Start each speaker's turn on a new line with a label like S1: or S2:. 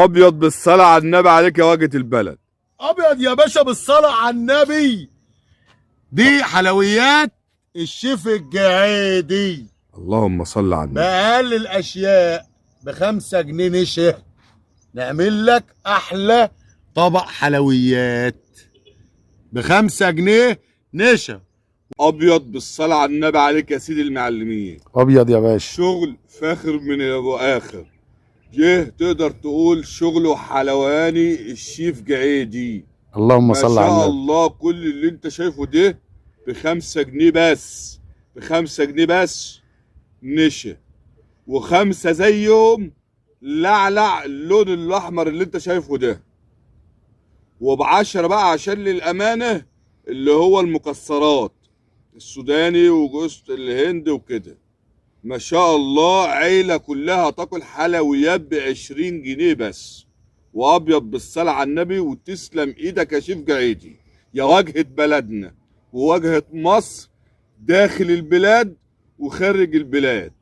S1: ابيض بالصلاه على النبي عليك يا واجهه البلد.
S2: ابيض يا باشا بالصلاه على النبي. دي حلويات الشيف الجعيدي
S1: اللهم صل على النبي.
S2: بأقل الاشياء ب5 جنيه نشا نعمل لك احلى طبق حلويات ب5 جنيه نشا.
S1: ابيض بالصلاه على النبي عليك يا سيدي المعلمين.
S3: ابيض يا باشا.
S1: شغل فاخر من ابو اخر. تقدر تقول شغله حلواني الشيف جعيدي.
S3: اللهم
S1: ما
S3: صل على
S1: شاء
S3: النبي.
S1: الله كل اللي انت شايفه ده ب5 جنيه بس. ب5 جنيه بس نشا. و5 زيهم لعلع اللون الاحمر اللي انت شايفه ده. وب10 بقى عشان للامانه اللي هو المكسرات السوداني وجوز الهند وكده. ما شاء الله عيله كلها تاكل حلويات ب20 جنيه بس. وابيض بالصلاه على النبي. وتسلم ايدك يا شيف جعيدي يا واجهه بلدنا وواجهه مصر داخل البلاد وخارج البلاد.